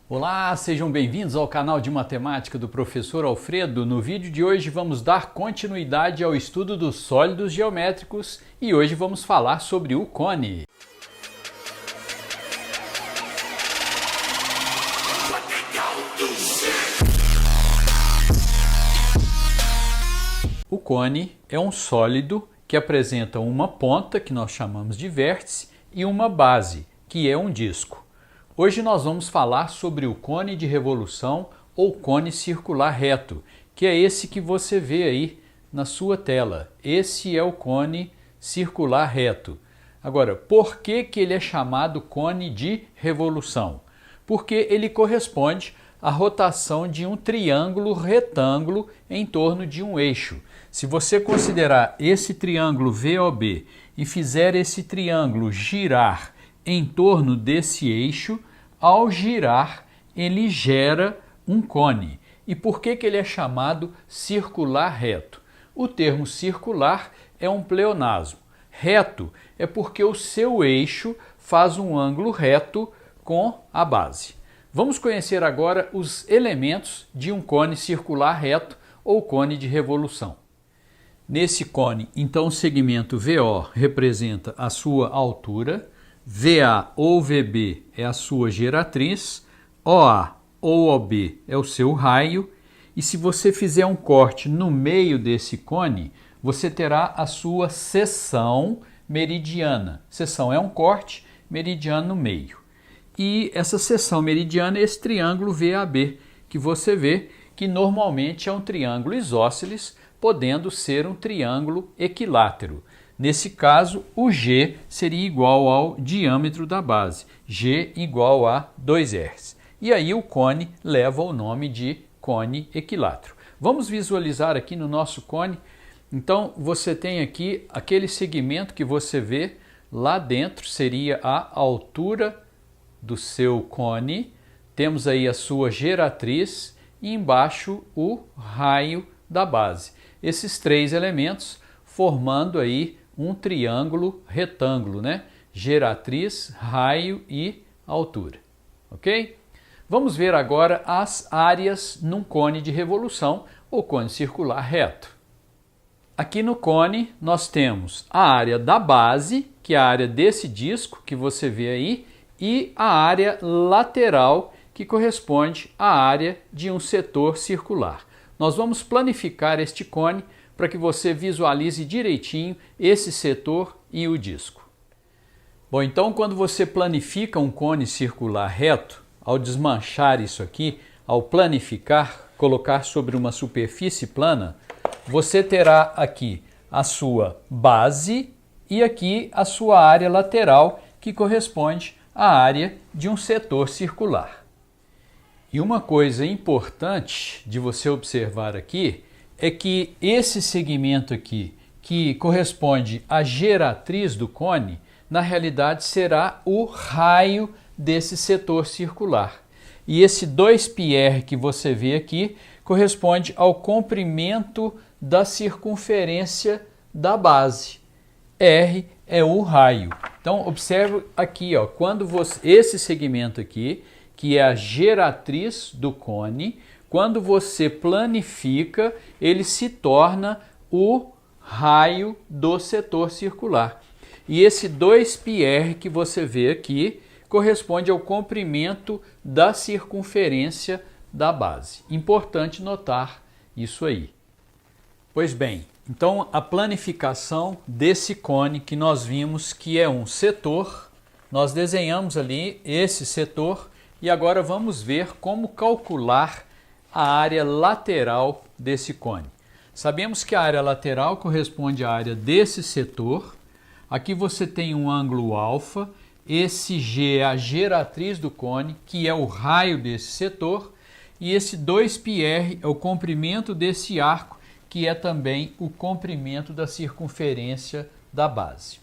Olá, sejam bem-vindos ao canal de matemática do professor Alfredo. No vídeo de hoje vamos dar continuidade ao estudo dos sólidos geométricos e hoje vamos falar sobre o cone. O cone é um sólido que apresenta uma ponta, que nós chamamos de vértice, e uma base, que é um disco. Hoje nós vamos falar sobre o cone de revolução ou cone circular reto, que é esse que você vê aí na sua tela. Esse é o cone circular reto. Agora, por que ele é chamado cone de revolução? Porque ele corresponde à rotação de um triângulo retângulo em torno de um eixo. Se você considerar esse triângulo VOB e fizer esse triângulo girar em torno desse eixo, ao girar, ele gera um cone. E por que ele é chamado circular reto? O termo circular é um pleonasmo. Reto é porque o seu eixo faz um ângulo reto com a base. Vamos conhecer agora os elementos de um cone circular reto ou cone de revolução. Nesse cone, então, o segmento VO representa a sua altura, VA ou VB é a sua geratriz, OA ou OB é o seu raio, e se você fizer um corte no meio desse cone, você terá a sua seção meridiana. Seção é um corte, meridiano no meio. E essa seção meridiana é esse triângulo VAB, que você vê que normalmente é um triângulo isósceles, podendo ser um triângulo equilátero. Nesse caso, o G seria igual ao diâmetro da base, G igual a 2R. E aí o cone leva o nome de cone equilátero. Vamos visualizar aqui no nosso cone. Então, você tem aqui aquele segmento que você vê lá dentro, seria a altura do seu cone. Temos aí a sua geratriz e embaixo o raio da base. Esses três elementos formando aí um triângulo retângulo, né? Geratriz, raio e altura, ok? Vamos ver agora as áreas num cone de revolução ou cone circular reto. Aqui no cone nós temos a área da base, que é a área desse disco que você vê aí, e a área lateral, que corresponde à área de um setor circular. Nós vamos planificar este cone para que você visualize direitinho esse setor e o disco. Bom, então quando você planifica um cone circular reto, ao desmanchar isso aqui, ao planificar, colocar sobre uma superfície plana, você terá aqui a sua base e aqui a sua área lateral, que corresponde à área de um setor circular. E uma coisa importante de você observar aqui é que esse segmento aqui, que corresponde à geratriz do cone, na realidade será o raio desse setor circular. E esse 2πr que você vê aqui corresponde ao comprimento da circunferência da base. R é o raio. Então, observe aqui, ó, quando esse segmento aqui, que é a geratriz do cone, quando você planifica, ele se torna o raio do setor circular. E esse 2πr que você vê aqui corresponde ao comprimento da circunferência da base. Importante notar isso aí. Pois bem, então a planificação desse cone que nós vimos que é um setor, nós desenhamos ali esse setor e agora vamos ver como calcular a área lateral desse cone. Sabemos que a área lateral corresponde à área desse setor. Aqui você tem um ângulo alfa, esse G é a geratriz do cone, que é o raio desse setor, e esse 2πr é o comprimento desse arco, que é também o comprimento da circunferência da base.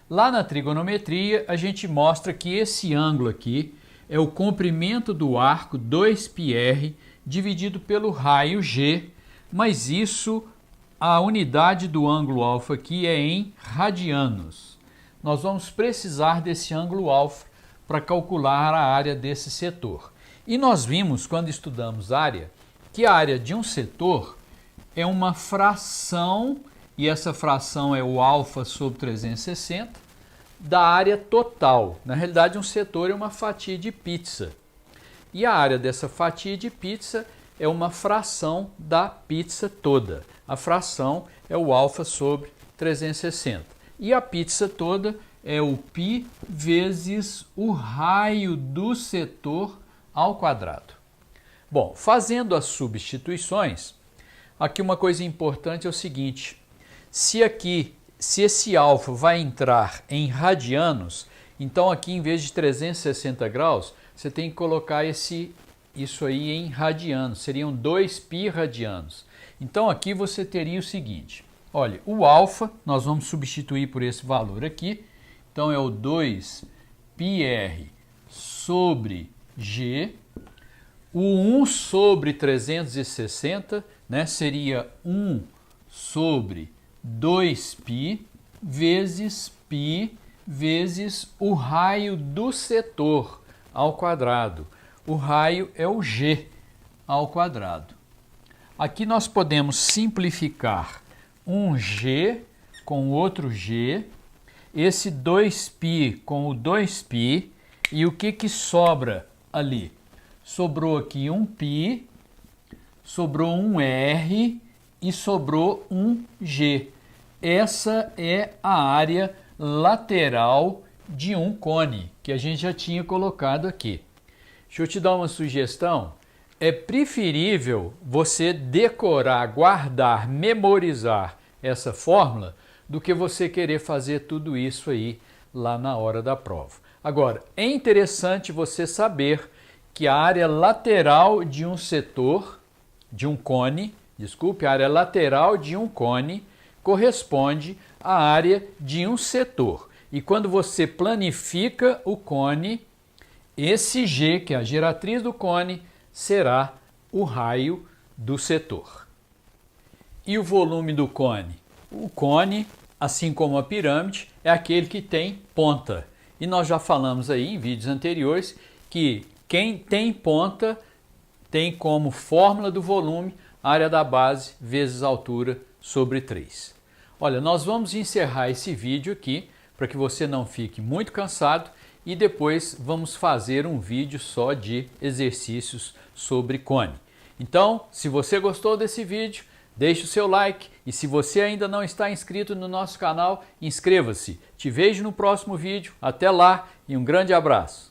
Lá na trigonometria, a gente mostra que esse ângulo aqui é o comprimento do arco 2πr dividido pelo raio G, mas isso, a unidade do ângulo alfa aqui é em radianos. Nós vamos precisar desse ângulo alfa para calcular a área desse setor. E nós vimos, quando estudamos área, que a área de um setor é uma fração, e essa fração é o alfa sobre 360, da área total. Na realidade, um setor é uma fatia de pizza. E a área dessa fatia de pizza é uma fração da pizza toda. A fração é o alfa sobre 360. E a pizza toda é o π vezes o raio do setor ao quadrado. Bom, fazendo as substituições, aqui uma coisa importante é o seguinte: se esse alfa vai entrar em radianos, então aqui em vez de 360 graus, você tem que colocar isso aí em radianos, seriam 2π radianos. Então aqui você teria o seguinte, olha, o alfa nós vamos substituir por esse valor aqui, então é o 2πr sobre g, o 1 sobre 360, né, seria 1 sobre 2π vezes π vezes o raio do setor ao quadrado. O raio é o g ao quadrado. Aqui nós podemos simplificar um g com outro g, esse 2π com o 2π, e o que sobra ali? Sobrou aqui um π, sobrou um r e sobrou um g. Essa é a área lateral de um cone, que a gente já tinha colocado aqui. Deixa eu te dar uma sugestão. É preferível você decorar, guardar, memorizar essa fórmula do que você querer fazer tudo isso aí lá na hora da prova. Agora, é interessante você saber que a área lateral de um setor, de um cone, a área lateral de um cone corresponde à área de um setor. E quando você planifica o cone, esse G, que é a geratriz do cone, será o raio do setor. E o volume do cone? O cone, assim como a pirâmide, é aquele que tem ponta. E nós já falamos aí em vídeos anteriores que quem tem ponta tem como fórmula do volume área da base vezes altura sobre 3. Olha, nós vamos encerrar esse vídeo aqui para que você não fique muito cansado e depois vamos fazer um vídeo só de exercícios sobre cone. Então, se você gostou desse vídeo, deixe o seu like e se você ainda não está inscrito no nosso canal, inscreva-se. Te vejo no próximo vídeo. Até lá e um grande abraço.